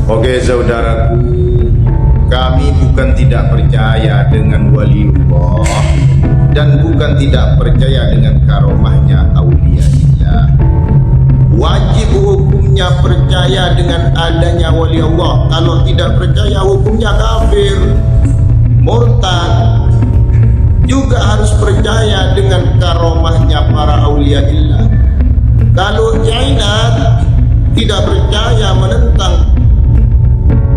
Oke saudaraku, kami bukan tidak percaya dengan waliullah dan bukan tidak percaya dengan karomahnya auliyaillah. Wajib hukumnya percaya dengan adanya waliullah. Kalau tidak percaya hukumnya kafir, murtad. Juga harus percaya dengan karomahnya para auliyaillah. Kalau jainat tidak percaya, menentang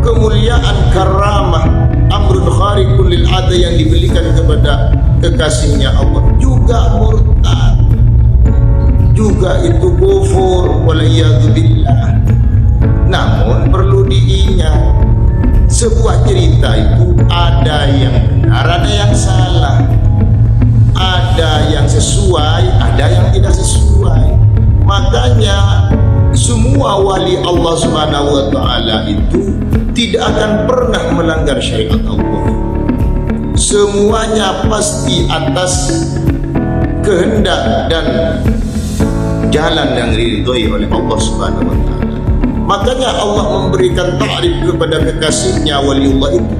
kemuliaan karamah amrun khariqun lil ada yang diberikan kepada kekasihnya Allah, juga murtad, juga itu kufur waliyadzubillah. Namun perlu diingat, sebuah cerita itu ada yang benar, ada yang salah, ada yang sesuai, ada yang tidak sesuai. Makanya semua wali Allah Subhanahu wa taala itu tidak akan pernah melanggar syariat Allah. Semuanya pasti atas kehendak dan jalan yang diridhoi oleh Allah Subhanahu wa taala. Makanya Allah memberikan ta'rif kepada kekasihnya waliullah itu.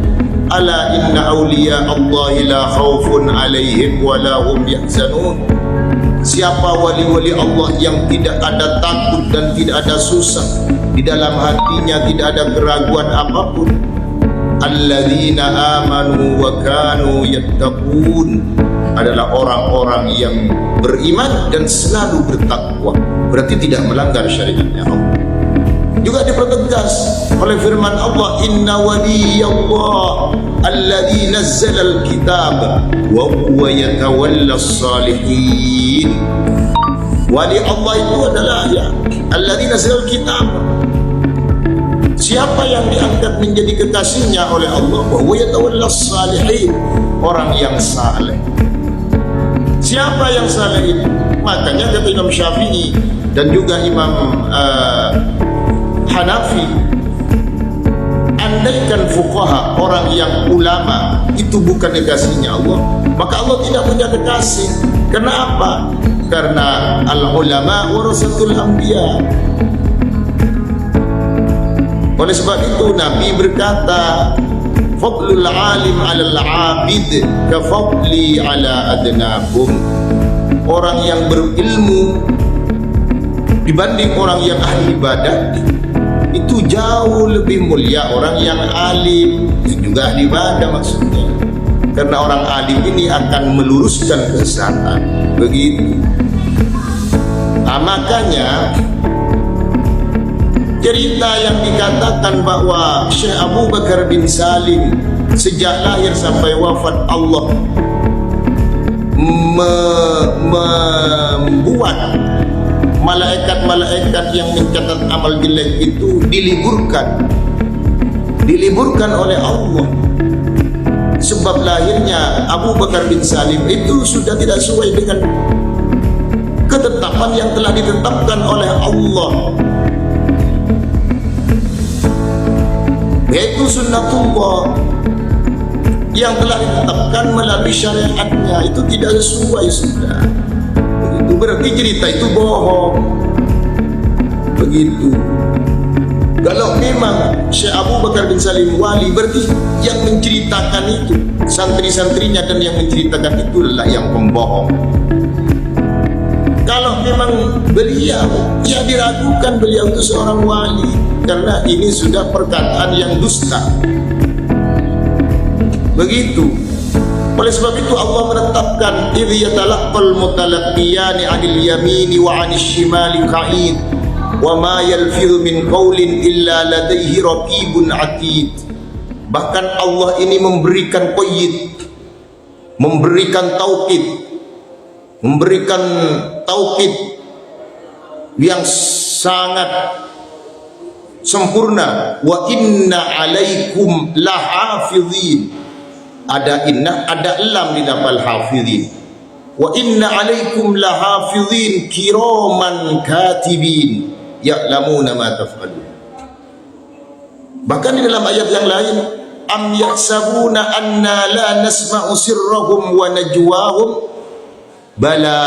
Ala inna awliya Allahi la khawfun alaihim wa la hum yahzanun. Siapa wali-wali Allah yang tidak ada takut dan tidak ada susah di dalam hatinya, tidak ada keraguan apapun. Alladzina amanu wa kanu yattaqun, adalah orang-orang yang beriman dan selalu bertakwa, berarti tidak melanggar syariatnya Allah. Juga dipertegas oleh firman Allah, inna waliyallah alladzi nazzala alkitab wa huwa yatawalla as-salihin. Wali Allah itu adalah ya alladzi nazzala alkitab, siapa yang diangkat menjadi kekasihnya oleh Allah, wa huwa yatawalla as-salihin, orang yang saleh. Siapa yang saleh itu? Makanya kata Imam Syafi'i dan juga Imam Hanafi, andaikan fuqaha, orang yang ulama itu bukan kekasihnya Allah, maka Allah tidak punya kekasih. Kenapa? Karena al-ulama warasatul anbiya. Oleh sebab itu Nabi berkata, fadlul alim 'alal 'abid ka fadli 'ala adnakum. Orang yang berilmu dibanding orang yang ahli ibadah itu jauh lebih mulia orang yang alim, itu juga ahli ibadah maksudnya. Karena orang alim ini akan meluruskan kesesatan. Begitu. Makanya cerita yang dikatakan bahwa Syekh Abu Bakar bin Salim sejak lahir sampai wafat Allah membuat malaikat-malaikat yang mencatat amal jelek itu diliburkan oleh Allah. Sebab lahirnya Abu Bakar bin Salim itu sudah tidak sesuai dengan ketetapan yang telah ditetapkan oleh Allah, yaitu sunnatullah yang telah ditetapkan melalui syariatnya. Itu tidak sesuai sudah. Itu berarti cerita itu bohong. Begitu. Kalau memang Syekh Abu Bakar bin Salim wali, berarti yang menceritakan itu santri-santrinya, dan yang menceritakan itu adalah yang pembohong. Kalau memang beliau, ya diragukan beliau itu seorang wali, karena ini sudah perkataan yang dusta. Begitu. Oleh sebab itu Allah menetapkan idh yatalaqqal mutalaqqiyani 'anil yamini wa 'anil shimali qa'id wa ma yalfidhu min qawlin illa ladayhi raqibun 'atid. Bahkan Allah ini memberikan qayyid, memberikan taukid yang sangat sempurna. Wa inna 'alaikum lahafizin. Ada inna, ada lam di dalam hafizin. Wa inna 'alaikum lahafizin kiraman katibin ya'lamuna ma taf'alun. Bahkan di dalam ayat yang lain, am yahsabuna anna la nasma'u sirrahum wa najwahum bala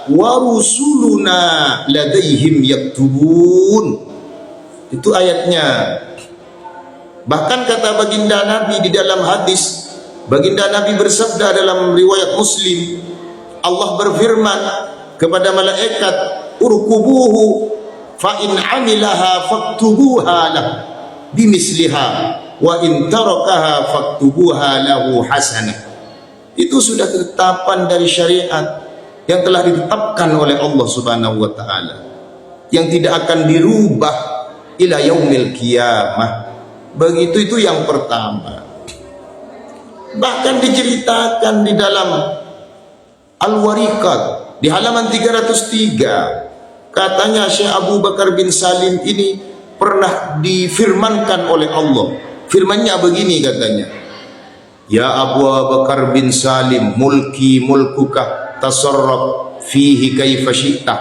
wa rusuluna ladaihim yaktubun. Itu ayatnya. Bahkan kata baginda Nabi di dalam hadis, baginda Nabi bersabda dalam riwayat Muslim, Allah berfirman kepada malaikat, urkubuhu fa in amilaha faktubuha lah bimisliha wa in tarakaha faktubuha lahu hasanah. Itu sudah ketetapan dari syariat yang telah ditetapkan oleh Allah Subhanahu wa taala, yang tidak akan dirubah ila yaumil qiyamah. Begitu, itu yang pertama. Bahkan diceritakan di dalam Al-Wariqat di halaman 303, katanya Syekh Abu Bakar bin Salim ini pernah difirmankan oleh Allah. Firmannya begini katanya, ya Abu Bakar bin Salim, mulki mulkuka tasarraf fihi kaifa syi'ta.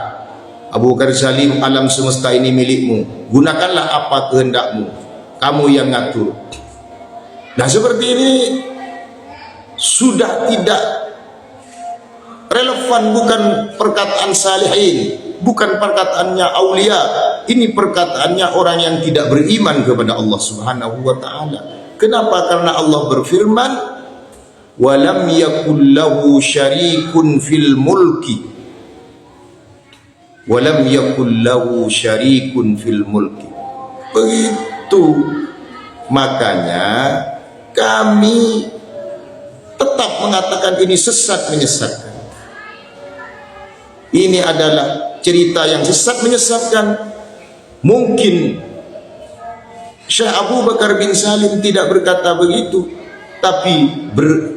Abu Bakar Salim, alam semesta ini milikmu, gunakanlah apa kehendakmu, kamu yang ngatur. Nah, seperti ini sudah tidak relevan, bukan perkataan salihin, bukan perkataannya aulia, ini perkataannya orang yang tidak beriman kepada Allah Subhanahu wa taala. Kenapa? Karena Allah berfirman, walam yakul lahu syarikun fil mulki, walam yakul lahu syarikun fil mulki. Begitu, makanya kami tetap mengatakan ini sesat menyesatkan. Ini adalah cerita yang sesat menyesatkan. Mungkin Syekh Abu Bakar bin Salim tidak berkata begitu, tapi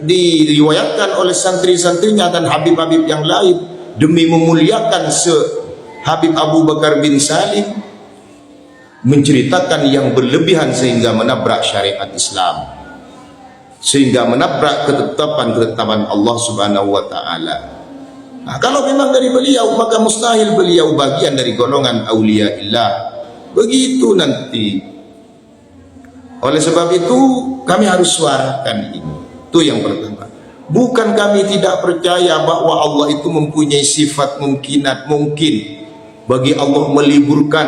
diriwayatkan oleh santri-santrinya dan habib-habib yang lain demi memuliakan Habib Abu Bakar bin Salim, menceritakan yang berlebihan sehingga menabrak syariat Islam, sehingga menabrak ketetapan-ketetapan Allah Subhanahu wa taala. Nah, kalau memang dari beliau, maka mustahil beliau bagian dari golongan auliaillah. Begitu nanti. Oleh sebab itu kami harus suarakan ini. Itu yang pertama. Bukan kami tidak percaya bahwa Allah itu mempunyai sifat mungkinat, mungkin bagi Allah meliburkan,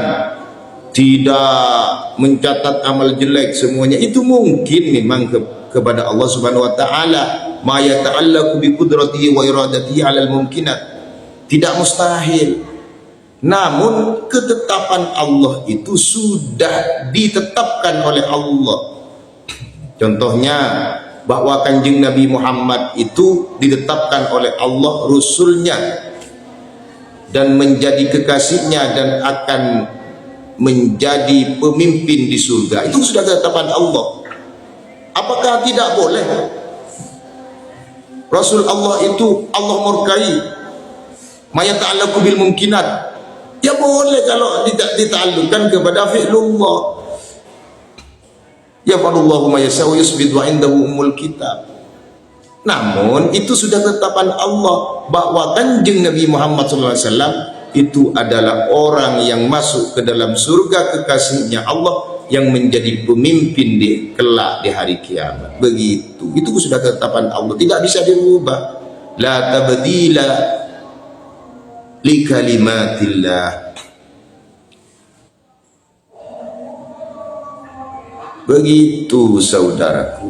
tidak mencatat amal jelek, semuanya itu mungkin memang kepada Allah Subhanahu wa taala. Ma yata'allaqu bi qudratihi wa iradatihi 'alal mumkinat. Tidak mustahil. Namun ketetapan Allah itu sudah ditetapkan oleh Allah. Contohnya bahwa Kanjeng Nabi Muhammad itu ditetapkan oleh Allah Rasulnya dan menjadi kekasihnya dan akan menjadi pemimpin di surga. Itu sudah ketetapan Allah. Apakah tidak boleh Rasul Allah itu Allah murkai, maya ta'allaqu bil mumkinat? Ya boleh kalau tidak dita'alluqkan kepada fi'lullah. Ya fa'alullahu ma yasha'u yusbit wa indahu ummul kitab. Namun itu sudah ketetapan Allah bahwa Kanjeng Nabi Muhammad SAW itu adalah orang yang masuk ke dalam surga kekasihnya Allah, yang menjadi pemimpin di kelak di hari kiamat. Begitu. Itu sudah ketetapan Allah, tidak bisa dirubah. La tabdila li kalimatillah. Begitu saudaraku.